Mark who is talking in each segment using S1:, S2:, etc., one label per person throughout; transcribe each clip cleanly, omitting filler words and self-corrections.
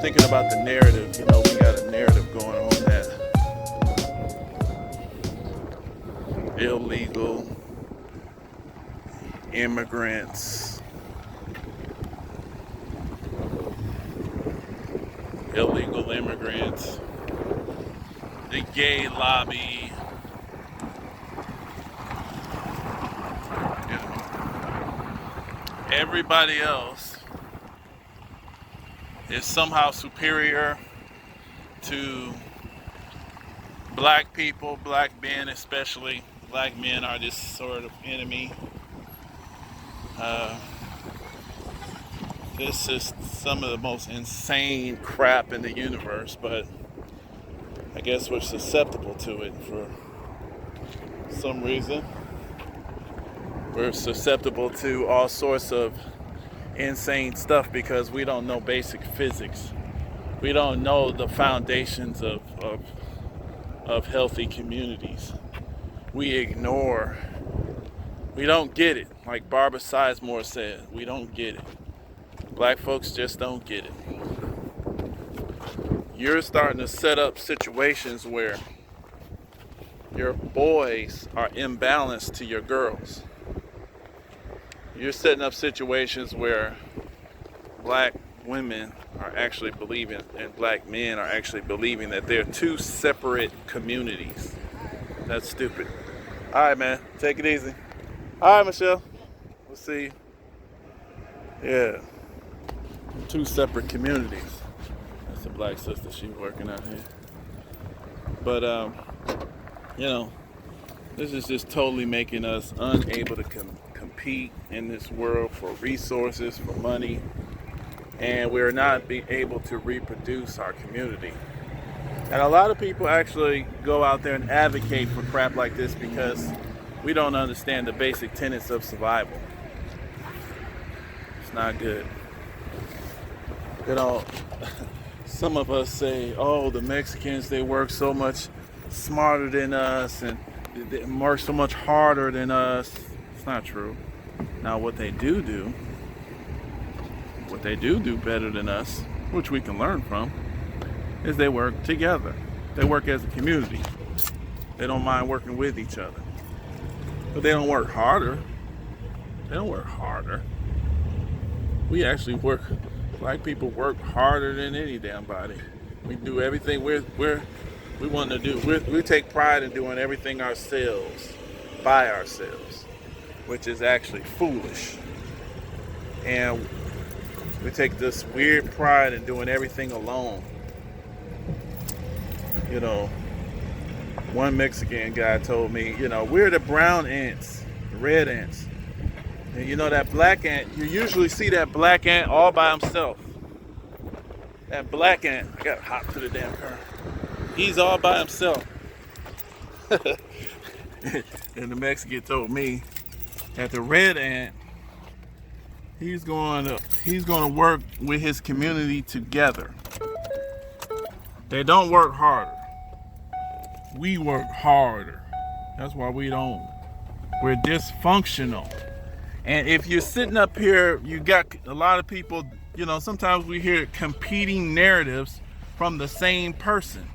S1: thinking about the narrative. We got a narrative going on that illegal immigrants, the gay lobby, everybody else is somehow superior to black people, black men especially. Black men are this sort of enemy. This is some of the most insane crap in the universe, but I guess we're susceptible to it for some reason. We're susceptible to all sorts of insane stuff because we don't know basic physics. We don't know the foundations of healthy communities. We don't get it. Like Barbara Sizemore said, we don't get it. Black folks just don't get it. You're starting to set up situations where your boys are imbalanced to your girls. You're setting up situations where black women are actually believing and black men are actually believing that they're two separate communities. That's stupid. All right, man. Take it easy. All right, Michelle. We'll see you. Yeah. Two separate communities. That's a black sister. She's working out here. But, this is just totally making us unable to compete in this world for resources, for money. And we're not being able to reproduce our community. And a lot of people actually go out there and advocate for crap like this because we don't understand the basic tenets of survival. It's not good. Some of us say, oh, the Mexicans, they work so much smarter than us and they work so much harder than us. It's not true. Now, what they do better than us, which we can learn from, is they work together. They work as a community. They don't mind working with each other. But they don't work harder. We actually work. Black people work harder than any damn body. We do everything we want to do. We take pride in doing everything ourselves, by ourselves, which is actually foolish. And we take this weird pride in doing everything alone. One Mexican guy told me, we're the brown ants, the red ants. And that black ant, you usually see that black ant all by himself. That black ant, I gotta hop to the damn car. He's all by himself. And the Mexican told me that the red ant, he's going to work with his community together. They don't work harder. We work harder. That's why we're dysfunctional. And if you're sitting up here, you got a lot of people, sometimes we hear competing narratives from the same person,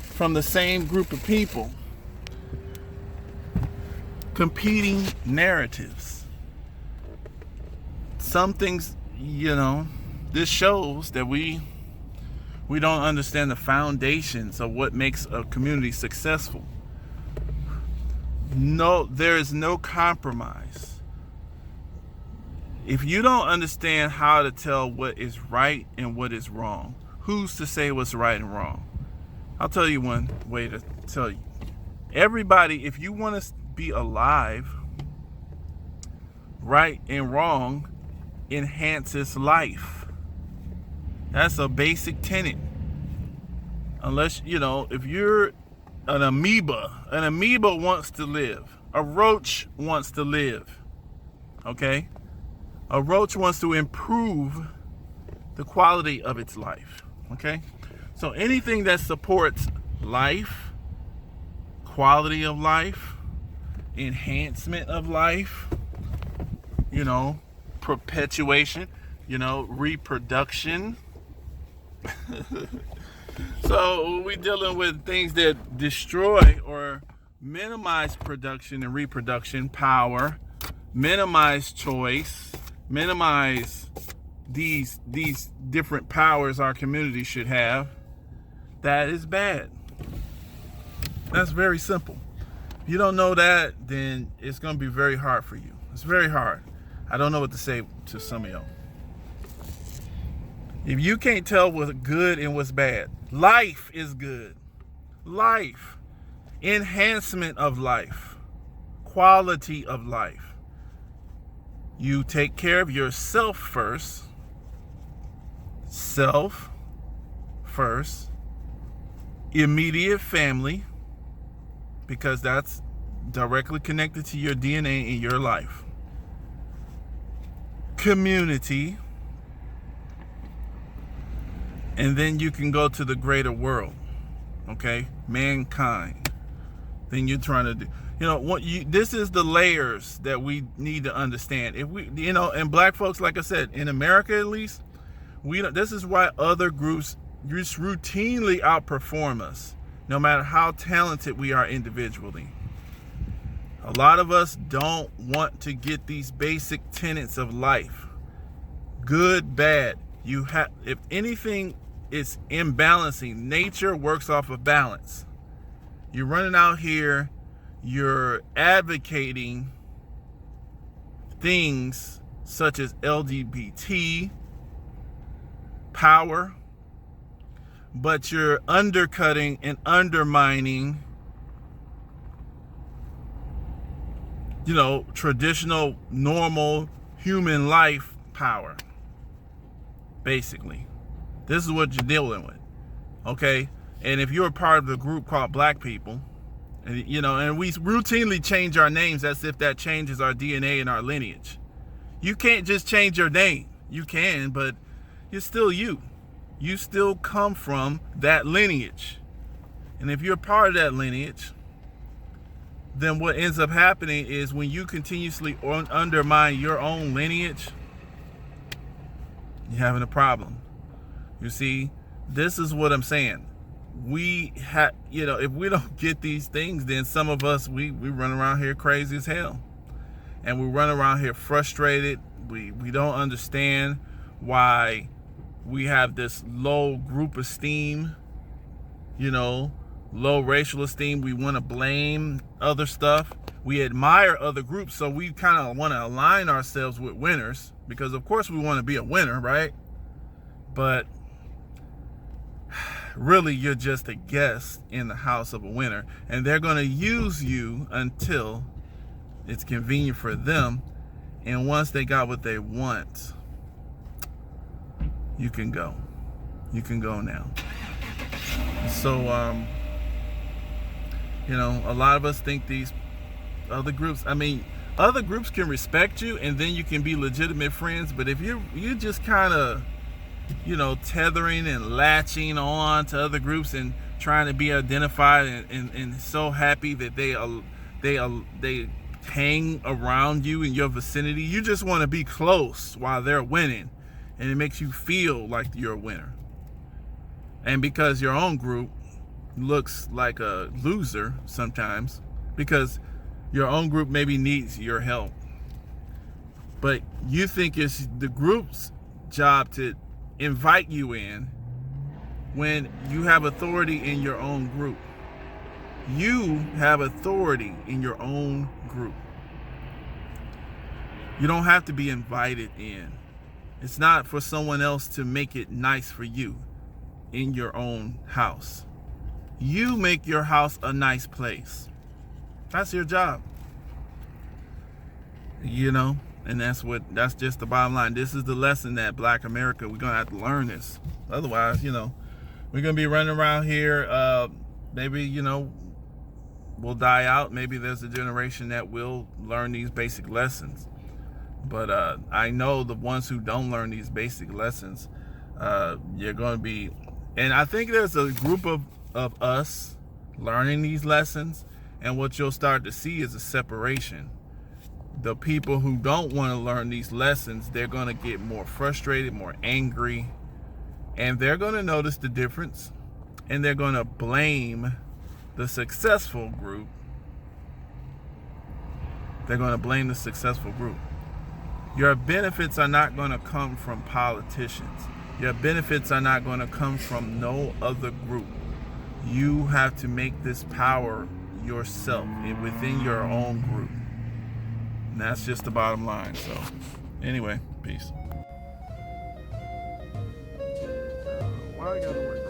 S1: from the same group of people. Competing narratives. Some things, this shows that we don't understand the foundations of what makes a community successful. No, there is no compromise. If you don't understand how to tell what is right and what is wrong, who's to say what's right and wrong? I'll tell you one way to tell you. Everybody, if you want to be alive, right and wrong enhances life. That's a basic tenet. Unless, if you're an amoeba wants to live. A roach wants to live. Okay? A roach wants to improve the quality of its life. Okay? So anything that supports life, quality of life, enhancement of life, perpetuation, reproduction, So we're dealing with things that destroy or minimize production and reproduction power, minimize choice, minimize these different powers our community should have. That is bad. That's very simple. If you don't know that, then it's going to be very hard for you. It's very hard. I don't know what to say to some of y'all. If you can't tell what's good and what's bad, life is good. Life, enhancement of life, quality of life. You take care of yourself first. Self first. Immediate family, because that's directly connected to your DNA in your life. Community. And then you can go to the greater world. Okay? Mankind. Then you're trying to do. This is the layers that we need to understand. If we, and black folks, like I said, in America at least, this is why other groups just routinely outperform us, no matter how talented we are individually. A lot of us don't want to get these basic tenets of life. Good, bad. If anything is imbalancing, nature works off of balance. You're running out here, you're advocating things such as LGBT power, but you're undercutting and undermining, traditional, normal human life power. Basically, this is what you're dealing with. Okay? And if you're a part of the group called black people, and we routinely change our names as if that changes our DNA and our lineage. You can't just change your name. You can, but you're still you. You still come from that lineage. And if you're part of that lineage, then what ends up happening is when you continuously undermine your own lineage, you're having a problem. You see, this is what I'm saying. We have, if we don't get these things, then some of us, we run around here crazy as hell. And we run around here frustrated. We don't understand why we have this low group esteem, low racial esteem. We want to blame other stuff. We admire other groups, so we kind of want to align ourselves with winners, because of course we want to be a winner, right? But really, you're just a guest in the house of a winner, and they're going to use you until it's convenient for them. And once they got what they want, you can go. You can go now. So, a lot of us think these other groups, other groups can respect you, and then you can be legitimate friends. But if you just kind of, tethering and latching on to other groups and trying to be identified and so happy that they hang around you in your vicinity, you just want to be close while they're winning. And it makes you feel like you're a winner. And because your own group looks like a loser sometimes, because your own group maybe needs your help. But you think it's the group's job to invite you in when you have authority in your own group. You have authority in your own group. You don't have to be invited in. It's not for someone else to make it nice for you in your own house. You make your house a nice place. That's your job. And that's just the bottom line. This is the lesson that Black America, we're going to have to learn this. Otherwise, we're going to be running around here. Maybe, we'll die out. Maybe there's a generation that will learn these basic lessons. But I know the ones who don't learn these basic lessons, you're going to be, and I think there's a group of us learning these lessons, and what you'll start to see is a separation. The people who don't want to learn these lessons, they're going to get more frustrated, more angry, And they're going to notice the difference, and they're going to blame the successful group. They're going to blame the successful group. Your benefits are not going to come from politicians. Your benefits are not going to come from no other group. You have to make this power yourself within your own group. And that's just the bottom line. So, anyway, peace. Why I gotta work?